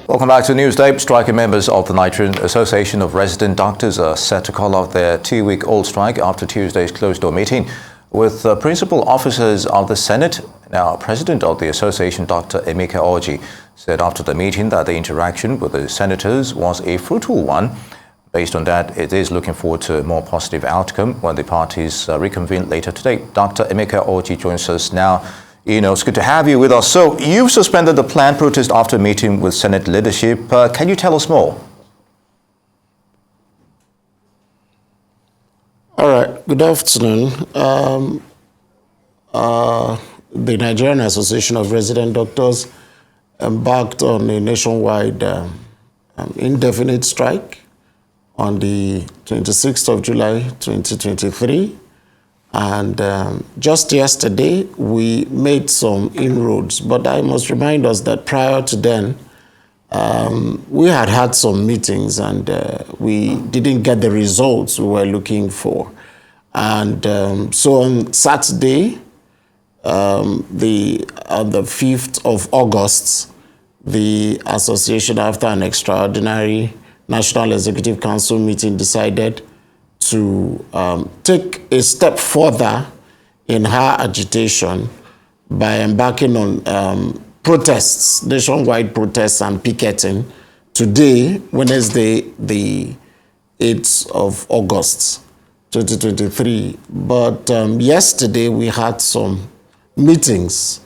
Welcome back to Newsday. Striking members of the Nigerian Association of Resident Doctors are set to call off their 2-week-old strike after Tuesday's closed-door meeting with principal officers of the Senate. Now, President of the association, Dr. Emeka Orji, said after the meeting that the interaction with the senators was a fruitful one. Based on that, it is looking forward to a more positive outcome when the parties reconvene later today. Dr. Emeka Orji joins us now. It's good to have you with us. So you've suspended the planned protest after meeting with Senate leadership. Can you tell us more? All right. Good afternoon. The Nigerian Association of Resident Doctors embarked on a nationwide indefinite strike on the 26th of July, 2023. And just yesterday, we made some inroads. But I must remind us that prior to then, we had some meetings and we didn't get the results we were looking for. And so on Saturday, on the 5th of August, the association, after an extraordinary National Executive Council meeting, decided to take a step further in her agitation by embarking on protests, nationwide protests and picketing today, Wednesday, the 8th of August, 2023. But yesterday we had some meetings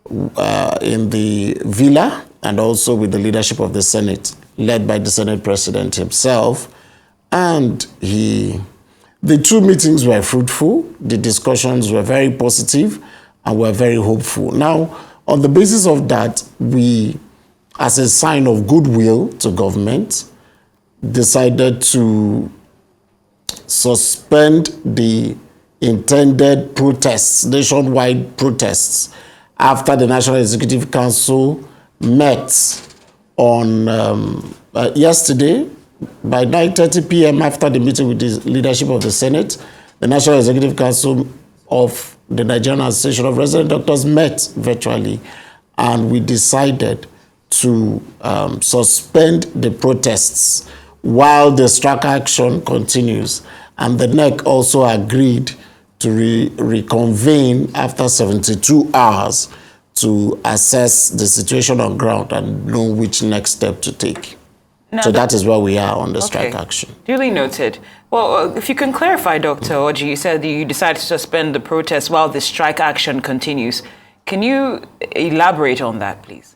in the Villa and also with the leadership of the Senate, led by the Senate President himself. And the two meetings were fruitful, the discussions were very positive, and were very hopeful. Now, on the basis of that, we, as a sign of goodwill to government, decided to suspend the intended protests, nationwide protests, after the National Executive Council met on yesterday. By 9:30 p.m. after the meeting with the leadership of the Senate, the National Executive Council of the Nigerian Association of Resident Doctors met virtually, and we decided to suspend the protests while the strike action continues. And the NEC also agreed to reconvene after 72 hours to assess the situation on ground and know which next step to take. Now, so that is where we are on the strike action. Duly noted. Well, if you can clarify, Dr. Orji, you said you decided to suspend the protest while the strike action continues. Can you elaborate on that, please?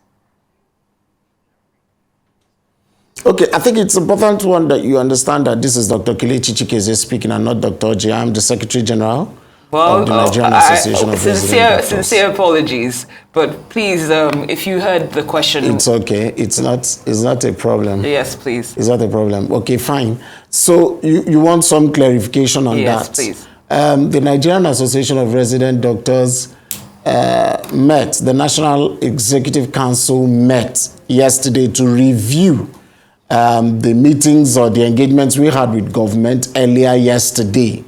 Okay, I think it's important that you understand that this is Dr. Kelechi Chikezie speaking and not Dr. Orji. I'm the Secretary General of the Nigerian Association of Resident Doctors. Sincere apologies, but please, if you heard the question. It's okay. It's not a problem. Yes, please. It's not a problem. Okay, fine. So you want some clarification on that? Yes, please. The Nigerian Association of Resident Doctors met, the National Executive Council met yesterday to review the meetings or the engagements we had with government earlier yesterday,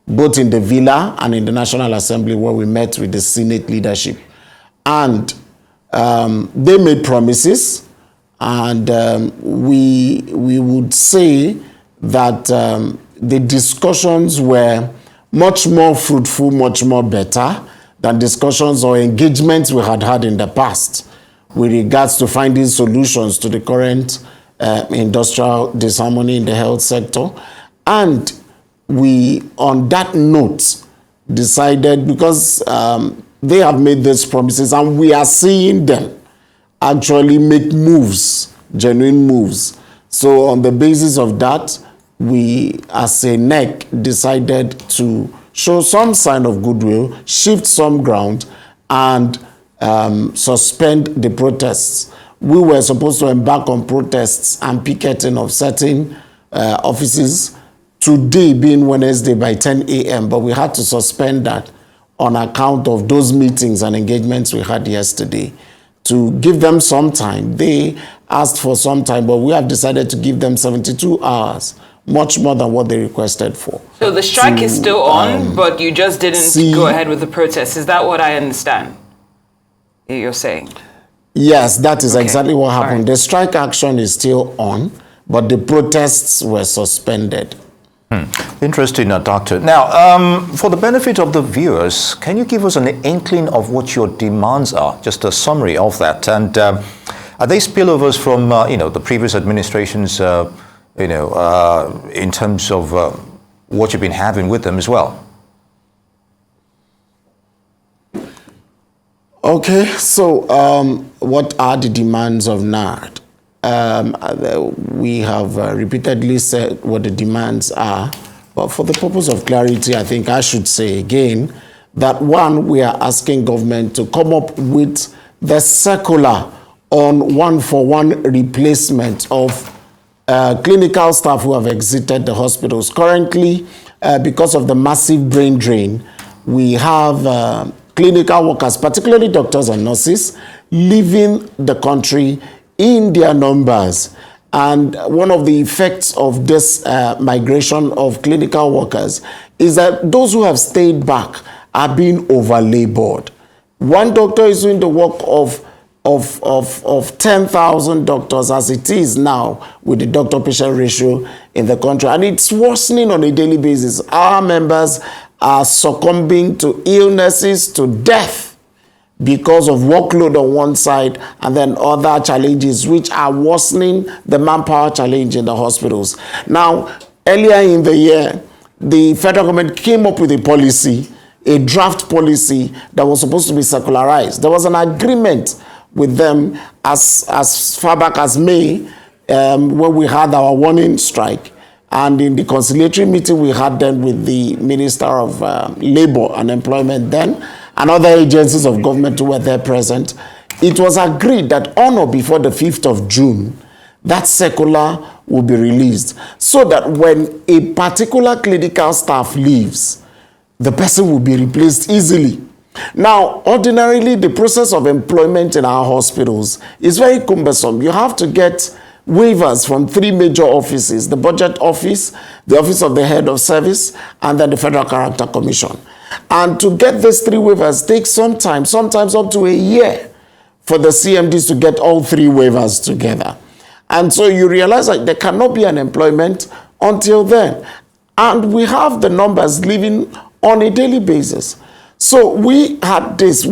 both in the Villa and in the National Assembly, where we met with the Senate leadership. And they made promises, and we would say that the discussions were much more fruitful, much more better than discussions or engagements we had in the past with regards to finding solutions to the current industrial disharmony in the health sector. And we, on that note, decided, because they have made these promises and we are seeing them actually make moves, genuine moves. So on the basis of that, we, as a NEC, decided to show some sign of goodwill, shift some ground, and suspend the protests. We were supposed to embark on protests and picketing of certain offices today, being Wednesday, by 10 a.m., but we had to suspend that on account of those meetings and engagements we had yesterday to give them some time. They asked for some time, but we have decided to give them 72 hours, much more than what they requested for. So the strike is still on, but you just didn't go ahead with the protest. Is that what I understand? you're saying? Yes, that is Okay. exactly what happened. Right. The strike action is still on, but the protests were suspended. Interesting, Doctor. Now, for the benefit of the viewers, can you give us an inkling of what your demands are? Just a summary of that. And are they spillovers from, the previous administrations, in terms of what you've been having with them as well? Okay, so what are the demands of NARD? We have repeatedly said what the demands are, but for the purpose of clarity, I think I should say again that one, we are asking government to come up with the circular on one-for-one replacement of clinical staff who have exited the hospitals. Currently, because of the massive brain drain, we have clinical workers, particularly doctors and nurses, leaving the country in their numbers. And one of the effects of this migration of clinical workers is that those who have stayed back are being overlabored. One doctor is doing the work of 10,000 doctors as it is now with the doctor-patient ratio in the country. And it's worsening on a daily basis. Our members are succumbing to illnesses, to death, because of workload on one side and then other challenges which are worsening the manpower challenge in the hospitals. Now, earlier in the year, the federal government came up with a policy, a draft policy that was supposed to be secularized. There was an agreement with them as far back as May, when we had our warning strike. And in the conciliatory meeting we had then with the Minister of Labor and Employment then, and other agencies of government who were there present, it was agreed that on or before the 5th of June, that circular will be released, so that when a particular clinical staff leaves, the person will be replaced easily. Now, ordinarily, the process of employment in our hospitals is very cumbersome. You have to get waivers from 3 major offices: the Budget Office, the Office of the Head of Service, and then the Federal Character Commission. And to get these 3 waivers takes some time, sometimes up to a year, for the CMDs to get all 3 waivers together. And so you realize that there cannot be an employment until then. And we have the numbers living on a daily basis. So we had this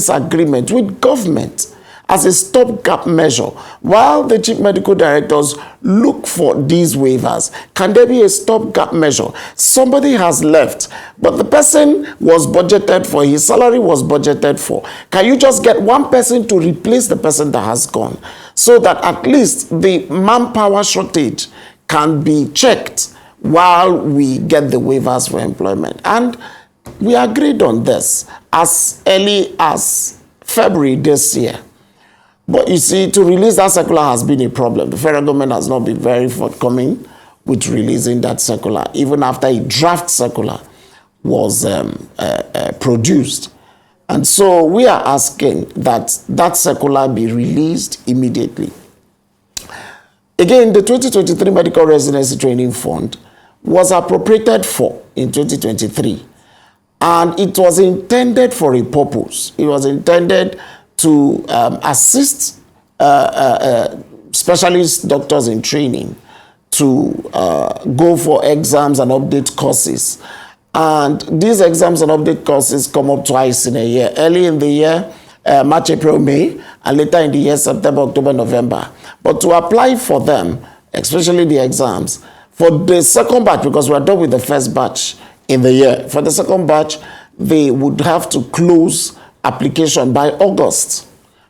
agreement with government as a stopgap measure while the chief medical directors look for these waivers. Can there be a stopgap measure? Somebody has left, but the person was budgeted for, his salary was budgeted for. Can you just get one person to replace the person that has gone, so that at least the manpower shortage can be checked while we get the waivers for employment? And we agreed on this as early as February this year. But you see, to release that circular has been a problem. The federal government has not been very forthcoming with releasing that circular, even after a draft circular was produced. And so we are asking that that circular be released immediately. Again, the 2023 Medical Residency Training Fund was appropriated for in 2023. And it was intended for a purpose. It was intended to assist specialist doctors in training to go for exams and update courses. And these exams and update courses come up twice in a year. Early in the year, March, April, May, and later in the year, September, October, November. But to apply for them, especially the exams, for the second batch, because we are done with the first batch in the year, for the second batch, they would have to close application by August.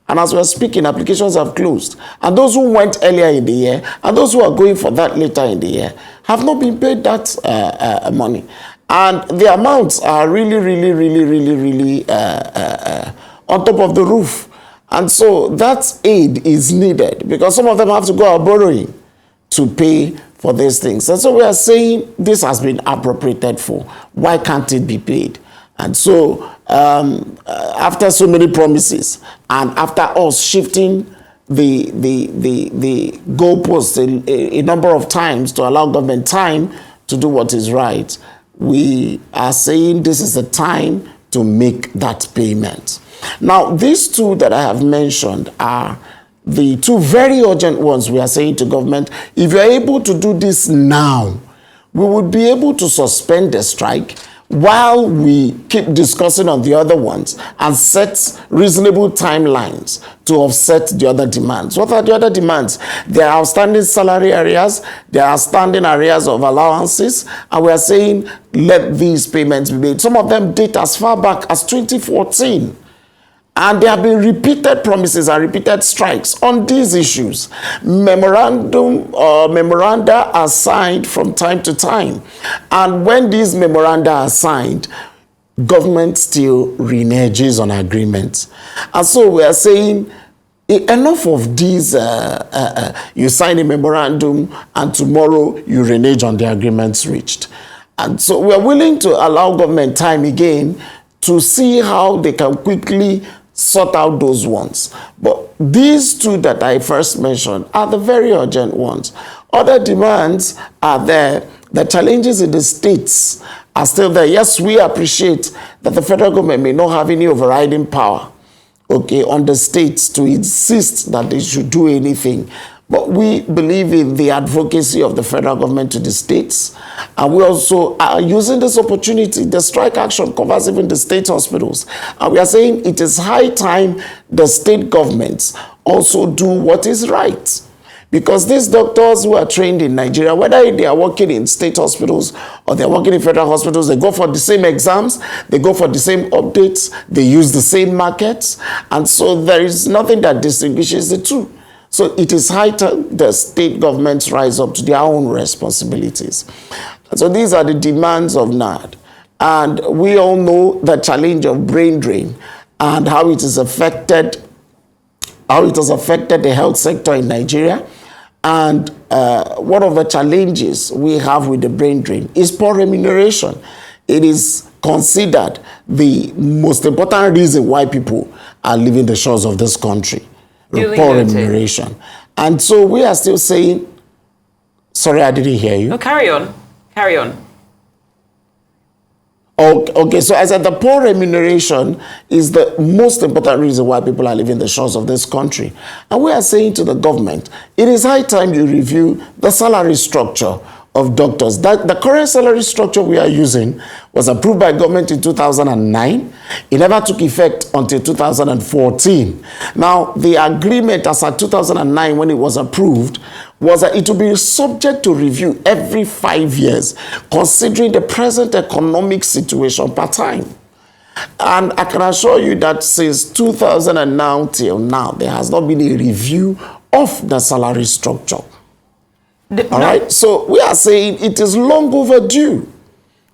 And as we're speaking, applications have closed. And those who went earlier in the year and those who are going for that later in the year have not been paid that money. And the amounts are really on top of the roof. And so that aid is needed because some of them have to go out borrowing to pay for these things. And so we are saying this has been appropriated for. Why can't it be paid? And so after so many promises and after us shifting the goalposts a number of times to allow government time to do what is right, we are saying this is the time to make that payment. Now, these two that I have mentioned are the two very urgent ones. We are saying to government, if you're able to do this now, we would be able to suspend the strike while we keep discussing on the other ones and set reasonable timelines to offset the other demands. What are the other demands? There are outstanding salary areas, there are outstanding areas of allowances, and we are saying let these payments be made. Some of them date as far back as 2014. And there have been repeated promises and repeated strikes on these issues. Memoranda are signed from time to time. And when these memoranda are signed, government still reneges on agreements. And so we are saying, enough of these, you sign a memorandum and tomorrow you renege on the agreements reached. And so we are willing to allow government time again to see how they can quickly sort out those ones. But these two that I first mentioned are the very urgent ones. Other demands are there. The challenges in the states are still there. Yes, we appreciate that the federal government may not have any overriding power, okay, on the states to insist that they should do anything. But we believe in the advocacy of the federal government to the states. And we also are using this opportunity. The strike action covers even the state hospitals. And we are saying it is high time the state governments also do what is right. Because these doctors who are trained in Nigeria, whether they are working in state hospitals or they're working in federal hospitals, they go for the same exams, they go for the same updates, they use the same markets. And so there is nothing that distinguishes the two. So it is high time the state governments rise up to their own responsibilities. So these are the demands of NARD. And we all know the challenge of brain drain and how it has affected the health sector in Nigeria. And one of the challenges we have with the brain drain is poor remuneration. It is considered the most important reason why people are leaving the shores of this country. Poor remuneration. And so we are still saying, sorry, I didn't hear you. No, carry on. Carry on. Okay, so I said the poor remuneration is the most important reason why people are leaving the shores of this country. And we are saying to the government, it is high time you review the salary structure of doctors. That the current salary structure we are using was approved by government in 2009. It never took effect until 2014. Now, the agreement as at 2009 when it was approved was that it will be subject to review every 5 years, considering the present economic situation per time. And I can assure you that since 2009 till now, there has not been a review of the salary structure. All right, so we are saying it is long overdue.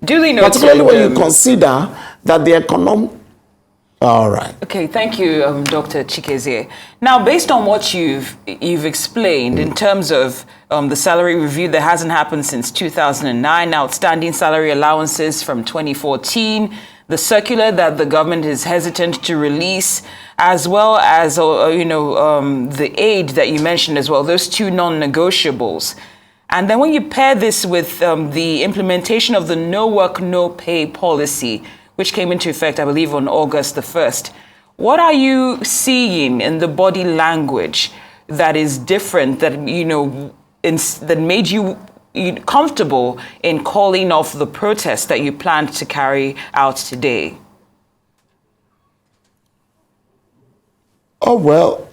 Duly noted. Particularly when you consider that the economy. All right. Okay, thank you, Dr. Chikezie. Now, based on what you've explained in terms of the salary review that hasn't happened since 2009, outstanding salary allowances from 2014, the circular that the government is hesitant to release, as well as the aid that you mentioned as well, those two non-negotiables. And then when you pair this with the implementation of the no work, no pay policy, which came into effect, I believe, on August the 1st, what are you seeing in the body language that is different, that, that made you comfortable in calling off the protest that you planned to carry out today? Oh, well,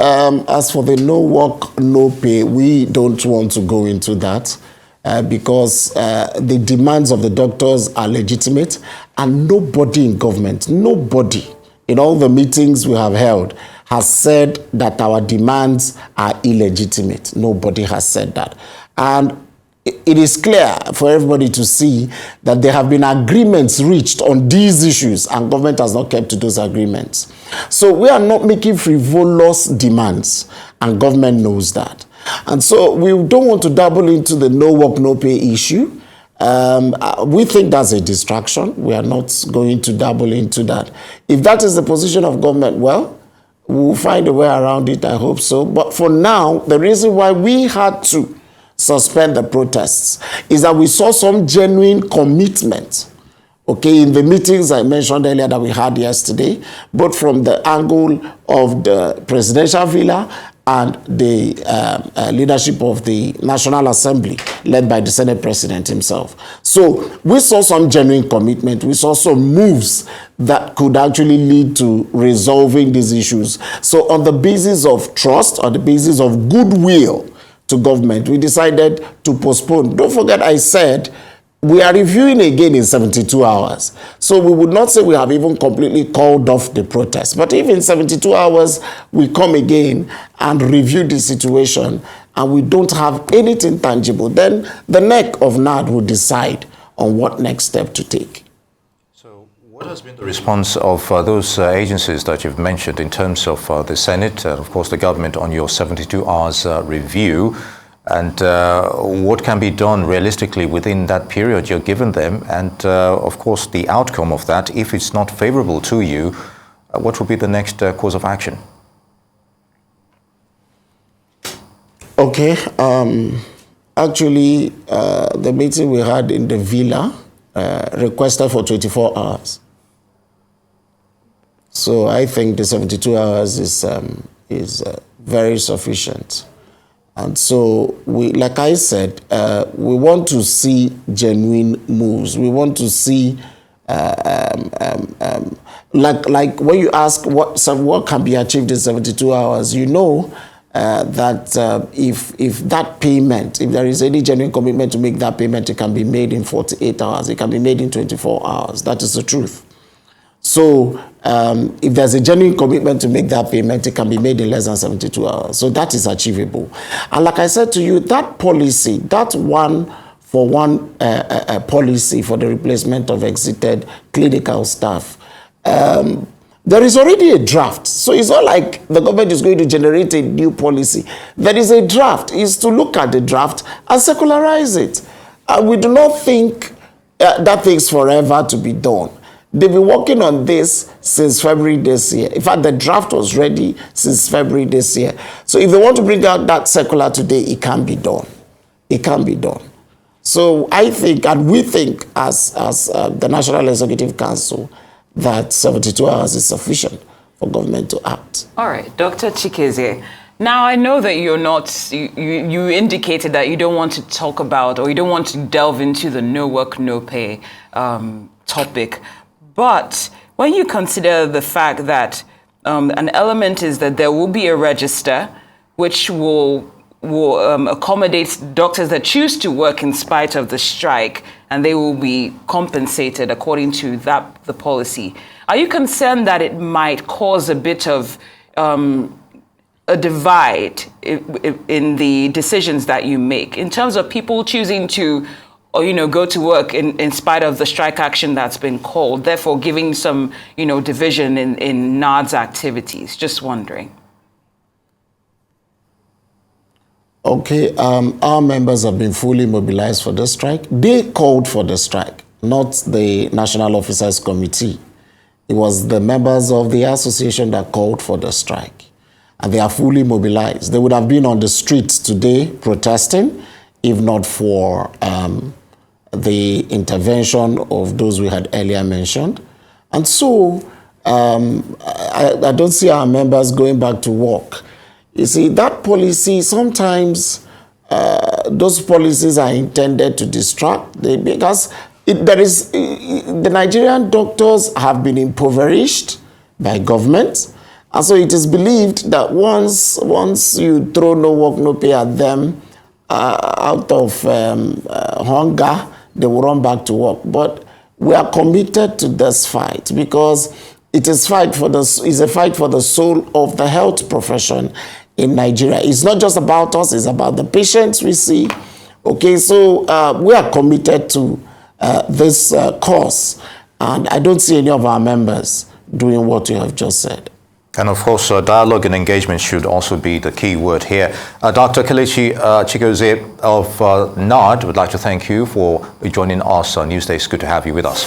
as for the no work, no pay, we don't want to go into that because the demands of the doctors are legitimate, and nobody in government, nobody in all the meetings we have held has said that our demands are illegitimate. Nobody has said that. And it is clear for everybody to see that there have been agreements reached on these issues, and government has not kept to those agreements. So we are not making frivolous demands, and government knows that. And so we don't want to dabble into the no work, no pay issue. We think that's a distraction. We are not going to dabble into that. If that is the position of government, well, we'll find a way around it, I hope so. But for now, the reason why we had to suspend the protests is that we saw some genuine commitment Okay, in the meetings I mentioned earlier that we had yesterday, both from the angle of the presidential villa and the leadership of the National Assembly, led by the Senate President himself. So we saw some genuine commitment. We saw some moves that could actually lead to resolving these issues. So on the basis of trust, on the basis of goodwill to government, we decided to postpone. Don't forget I said we are reviewing again in 72 hours. So we would not say we have even completely called off the protest. But if in 72 hours we come again and review the situation and we don't have anything tangible, then the neck of NARD will decide on what next step to take. So what has been the response of those agencies that you've mentioned in terms of the Senate and of course the government on your 72 hours review? And what can be done realistically within that period you're given them? And of course, the outcome of that, if it's not favorable to you, what will be the next course of action? Okay. Actually, the meeting we had in the villa requested for 24 hours. So I think the 72 hours is very sufficient. And so, like I said, we want to see genuine moves. We want to see, like when you ask what can be achieved in 72 hours, you know that if that payment, if there is any genuine commitment to make that payment, it can be made in 48 hours. It can be made in 24 hours. That is the truth. So if there's a genuine commitment to make that payment, it can be made in less than 72 hours. So that is achievable. And like I said to you, that policy, that one-for-one policy for the replacement of exited clinical staff, there is already a draft. So it's not like the government is going to generate a new policy. There is a draft. It's to look at the draft and secularize it. And we do not think that takes forever to be done. They've been working on this since February this year. In fact, the draft was ready since February this year. So if they want to bring out that circular today, it can be done. It can be done. So I think, and we think as the National Executive Council, that 72 hours is sufficient for government to act. All right, Dr. Chikezie. Now, I know that you're not, you indicated that you don't want to talk about or you don't want to delve into the no work, no pay topic. But when you consider the fact that an element is that there will be a register which will accommodate doctors that choose to work in spite of the strike, and they will be compensated according to the policy. Are you concerned that it might cause a bit of a divide in the decisions that you make in terms of people choosing to go to work in spite of the strike action that's been called, therefore giving some, division in NARD's activities? Just wondering. Okay, our members have been fully mobilized for the strike. They called for the strike, not the National Officers Committee. It was the members of the association that called for the strike. And they are fully mobilized. They would have been on the streets today protesting, if not for the intervention of those we had earlier mentioned. And so I don't see our members going back to work. You see, that policy, sometimes those policies are intended to distract, because the Nigerian doctors have been impoverished by government. And so it is believed that once you throw no work, no pay at them out of hunger, they will run back to work. But we are committed to this fight because it is a fight for the soul of the health profession in Nigeria. It's not just about us, it's about the patients we see. Okay, so we are committed to this cause, and I don't see any of our members doing what you have just said. And of course, dialogue and engagement should also be the key word here. Dr. Kelechi Chikezie of NARD, would like to thank you for joining us on Newsday. It's good to have you with us.